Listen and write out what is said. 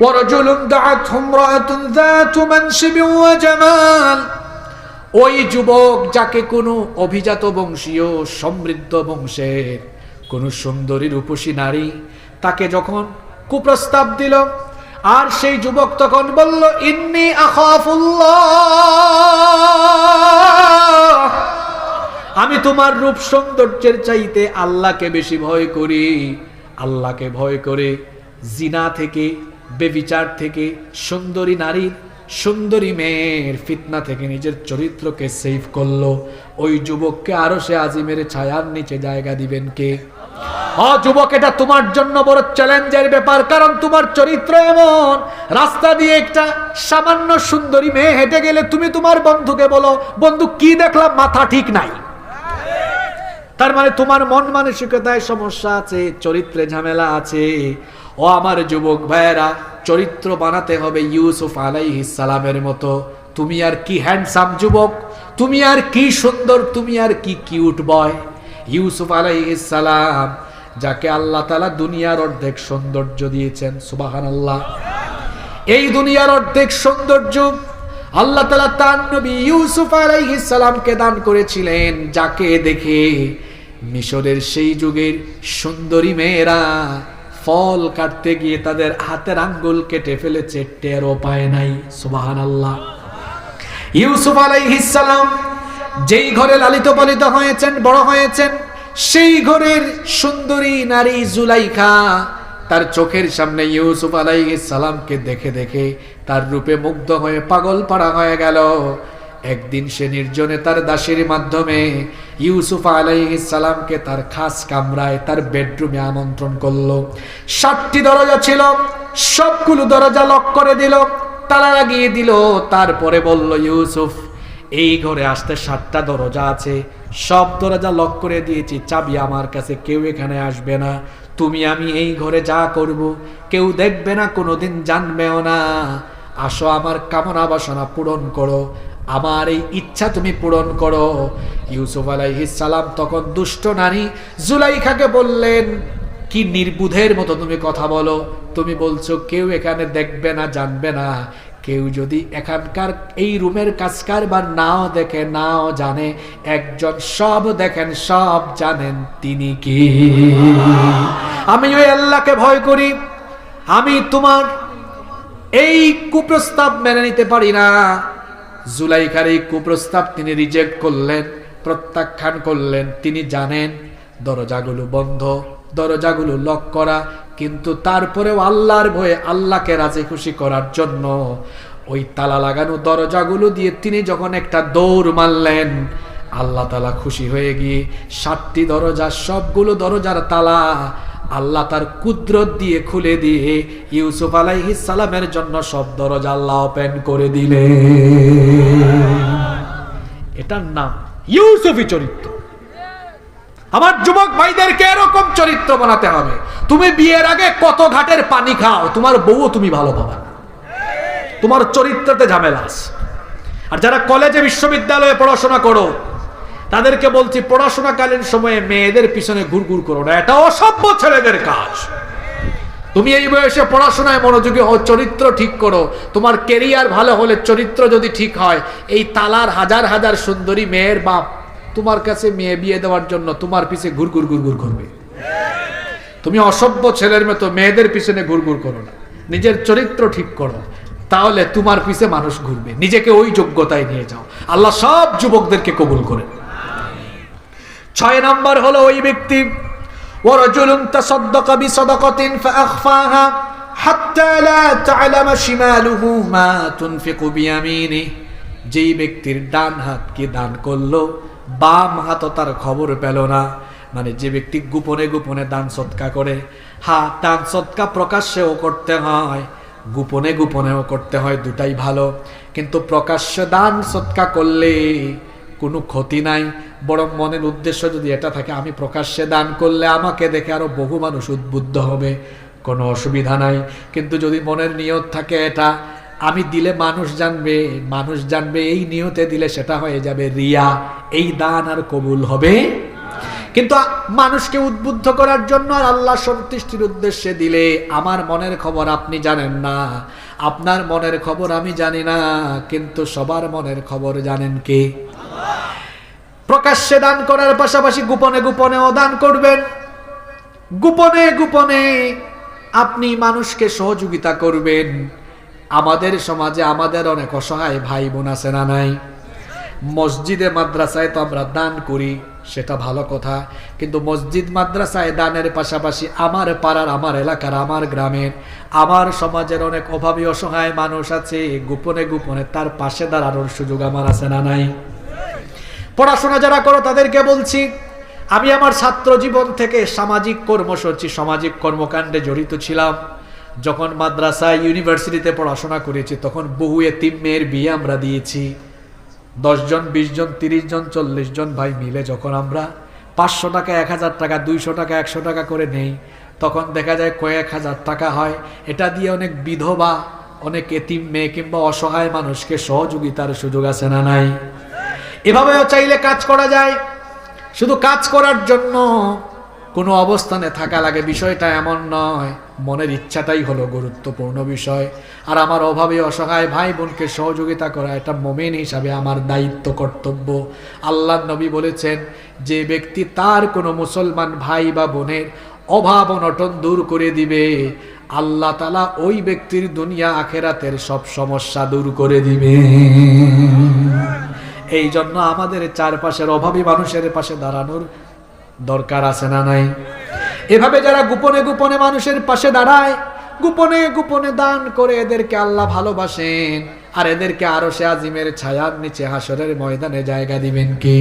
ওয়ারাজুলুন দাআতহু ইমরাআতুন যাতু মানসিবিন ওয়া জামাল, ওই যুবক যাকে কোনো অভিজাত বংশীয় সমৃদ্ধ বংশের কোন সুন্দরী রূপসী নারী তাকে যখন কুপ্রস্তাব দিল, আর সেই যুবক তখন বলল ইন্নী আখাফুল্লাহ, আমি তোমার রূপ সৌন্দর্যের চাইতে আল্লাহকে বেশি ভয় করি। আল্লাহকে ভয় করে জিনা থেকে, বেবিচার থেকে, সুন্দরী নারীর, সুন্দরী মেয়ের ফিতনা থেকে নিজের চরিত্রকে সেভ করলো। ওই যুবককে আরশে আজিমের ছায়ার নিচে জায়গা দিবেন কে? যুবক, এটা তোমার জন্য বড় চ্যালেঞ্জের ব্যাপার, কারণ তোমার চরিত্র এমন। রাস্তা দিয়ে একটা সামান্য সুন্দরী মেয়ে হেঁটে গেলে তুমি তোমার বন্ধুকে বলো, বন্ধু কি দেখলাম, মাথা ঠিক নাই। তার মানে তোমার মন মানসিকতায় সমস্যা আছে, চরিত্রে ঝামেলা আছে। ও আমার যুবক ভাইয়েরা, চরিত্র বানাতে হবে ইউসুফ আলাইহিস সালামের মতো। তুমি আর কি হ্যান্ডসাম যুবক, তুমি আর কি সুন্দর, তুমি আর কি কিউট বয়। ইউসুফ আলাইহিস সালাম, যাকে আল্লাহ তাআলা দুনিয়ার অর্ধেক সৌন্দর্য দিয়েছেন, সুবহানাল্লাহ। এই দুনিয়ার অর্ধেক সৌন্দর্য আল্লাহ তাআলা তার নবী ইউসুফ আলাইহিস সালামকে দান করেছিলেন, যাকে দেখে মিশরের সেই যুগের সুন্দরী মেয়েরা ফল কাটতে গিয়ে তাদের হাতের আঙ্গুল কেটে ফেলেছে, টেরও পায় নাই। সুবহানাল্লাহ। ইউসুফ আলাইহিস সালাম যেই ঘরে লালিত পালিত হয়েছেন, বড় হয়েছেন, সেই ঘরের সুন্দরী নারী জুলাইখা তার চোখের সামনে ইউসুফ আলাইহিস সালামকে দেখে দেখে তার রূপে মুগ্ধ হয়ে পাগল পাড়া হয়ে গেল। একদিন সে নির্জনে তার দাসীর মাধ্যমে ইউসুফ আলাইহিস সালামকে তার খাস কামরায়, তার বেডরুমে আমন্ত্রণ করলো। 7টি দরজা ছিল, সবগুলো দরজা লক করে দিল, তালা লাগিয়ে দিল। তারপরে বলল, ইউসুফ, এই ঘরে আসতে 7টা দরজা আছে, সব দরজা লক করে দিয়েছি, চাবি আমার কাছে, কেউ এখানে আসবে না। তুমি আমি এই ঘরে যা করব কেউ দেখবে না, কোনোদিন জানবেও না। আসো, আমার কামনা বাসনা পূরণ করো, আমার এই ইচ্ছা তুমি পূরণ করো। ইউসুফ আলাইহিস সালাম তখন দুষ্ট নারী জুলাইখাকে বললেন, কি নির্বুধের মতো তুমি কথা বলো, তুমি বলছো কেউ এখানে দেখবে না, জানবে না। কেউ যদি এখানকার এই রুমের কাজ কারবার নাও দেখে, নাও জানে, একজন সব দেখেন, সব জানেন, তিনি কি? আমি ওই আল্লাহকে ভয় করি। আমি তোমার এই কুপ্রস্তাব মেনে নিতে পারি না। জুলাইখার এই কুপ্রস্তাব তিনি রিজেক্ট করলেন, প্রত্যাখ্যান করলেন। তিনি জানেন দরজাগুলো বন্ধ, দরজাগুলো লক করা, কিন্তু তারপরেও আল্লাহর ভয়ে, আল্লাহকে রাজি খুশি করার জন্য ওই তালা লাগানো দরজাগুলো দিয়ে তিনি যখন একটা দৌড় মারলেন, আল্লাহ তাআলা খুশি হয়ে গিয়ে 7টি দরজা, সবগুলো দরজার তালা আল্লাহ তার কুদরত দিয়ে খুলে দিয়ে ইউসুফ আলাইহিস সালামের জন্য সব দরজা আল্লাহ ওপেন করে দিলেন। এটার নাম ইউসুফী চরিত্র। আমার যুবক ভাইদেরকে এরকম চরিত্র বানাতে হবে। তুমি বিয়ের আগে কত ঘাটের পানি খাও, তোমার বউও তুমি ভালো পাবে না, তোমার চরিত্রতে ঝামেলা আছে। আর যারা কলেজে বিশ্ববিদ্যালয়ে পড়াশোনা করো, তাদেরকে বলছি, পড়াশোনাকালীন সময়ে মেয়েদের পিছনে ঘুরঘুর করো না, এটা অসভ্য ছেলেদের কাজ। তুমি এই বয়সে পড়াশোনায় মনোযোগী হও, চরিত্র ঠিক করো। তোমার কেরিয়ার ভালো হলে, চরিত্র যদি ঠিক হয়, এই তালার হাজার হাজার সুন্দরী মেয়ের বাপ তোমার কাছে মেয়ে বিয়ে দেওয়ার জন্য তোমার পিছে ঘুরঘুর ঘুরঘুর করবে। তুমি অসভ্য ছেলের মতো মেয়েদের পিছনে ঘুরঘুর করো না, নিজের চরিত্র ঠিক করো, তাহলে তোমার পিছে মানুষ ঘুরবে। নিজেকে ওই যোগ্যতায় নিয়ে যাও। আল্লাহ সব যুবকদেরকে কবুল করেন। 6 নাম্বার হলো ওই ব্যক্তি, ওয়ারাজুলুন তাসাদদাকা বিসাদাকাতিন ফাআখফাহা হাত্তা লা তা'লামা শিমালুহু মা তুনফিকু বিয়ামিনিহি, যেই ব্যক্তির ডান হাত কি দান করলো, বাম হাত তার খবর পেল না। মানে যে ব্যক্তি গোপনে গোপনে দান সৎকা করে, হ্যাঁ, দান সৎকা প্রকাশ্যেও করতে হয়, গোপনে গোপনেও করতে হয়, দুটাই ভালো। কিন্তু প্রকাশ্য দান সৎকা করলে কোনো ক্ষতি নাই, বরং মনের উদ্দেশ্য যদি এটা থাকে, আমি প্রকাশ্যে দান করলে আমাকে দেখে আরো বহু মানুষ উদ্বুদ্ধ হবে, কোনো অসুবিধা নাই। কিন্তু যদি মনের নিয়ত থাকে এটা আমি দিলে মানুষ জানবে, মানুষ জানবে, এই নিয়তে দিলে সেটা হয়ে যাবে রিয়া, এই দান আর কবুল হবে। কিন্তু মানুষকে উদ্বুদ্ধ করার জন্য আর আল্লাহ সন্তুষ্টির উদ্দেশ্যে দিলে আমার মনের খবর আপনি জানেন না, আপনার মনের খবর আমি জানি না, কিন্তু সবার মনের খবর জানেন কে? প্রকাশ্যে দান করার পাশাপাশি গোপনে গোপনেও দান করবেন। গোপনে গোপনে আপনি মানুষকে সহযোগিতা করবেন। আমাদের সমাজে আমাদের অনেক অসহায় ভাই বোন আছে না নাই? মসজিদে মাদ্রাসায় তো আমরা দান করি, সেটা ভালো কথা, কিন্তু মসজিদ মাদ্রাসায় দানের পাশাপাশি আমার পাড়ার, আমার এলাকার, আমার গ্রামের, আমার সমাজের অনেক অভাবী অসহায় মানুষ আছে, গোপনে গোপনে তার পাশে দাঁড়ানোর সুযোগ আমার আছে না নাই? পড়াশোনা যারা করো তাদেরকে বলছি, আমি আমার ছাত্র জীবন থেকে সামাজিক কর্মসূচি, সামাজিক কর্মকাণ্ডে জড়িত ছিলাম। যখন মাদ্রাসায় ইউনিভার্সিটিতে পড়াশোনা করেছি তখন বহু এতিম মেয়ের বিয়ে আমরা দিয়েছি। 10 জন, 20 জন, 30 জন, 40 জন ভাই মিলে যখন আমরা 500 টাকা, 1000 টাকা, 200 টাকা, 100 টাকা করে নেই, তখন দেখা যায় কয়েক হাজার টাকা হয়। এটা দিয়ে অনেক বিধবা, অনেক এতিম মেয়ে কিংবা অসহায় মানুষকে সহযোগিতার সুযোগ আছে না নাই? এভাবেও চাইলে কাজ করা যায়। শুধু কাজ করার জন্য কোনো অবস্থানে থাকা লাগে বিষয়টা এমন নয়, মনের ইচ্ছাটাই হলো গুরুত্বপূর্ণ বিষয়। আর আমার অভাবে অসহায় ভাই বোনকে সহযোগিতা করা এটা মুমিন হিসাবে আমার দায়িত্ব, কর্তব্য। আল্লাহর নবী বলেছেন, যে ব্যক্তি তার কোনো মুসলমান ভাই বা বোনের অভাব অনটন দূর করে দিবে, আল্লাহ তাআলা ওই ব্যক্তির দুনিয়া আখেরাতের সব সমস্যা দূর করে দিবে। এই জন্য আমাদের চারপাশের অভাবী মানুষের পাশে দাঁড়ানোর দরকার আছে না নাই? এভাবে যারা গোপনে গোপনে মানুষের পাশে দাঁড়ায়, গোপনে গোপনে দান করে, এদেরকে আল্লাহ ভালোবাসেন, আর এদেরকে আরশে আজিমের ছায়ার নিচে হাসরের ময়দানে জায়গা দিবেন কি?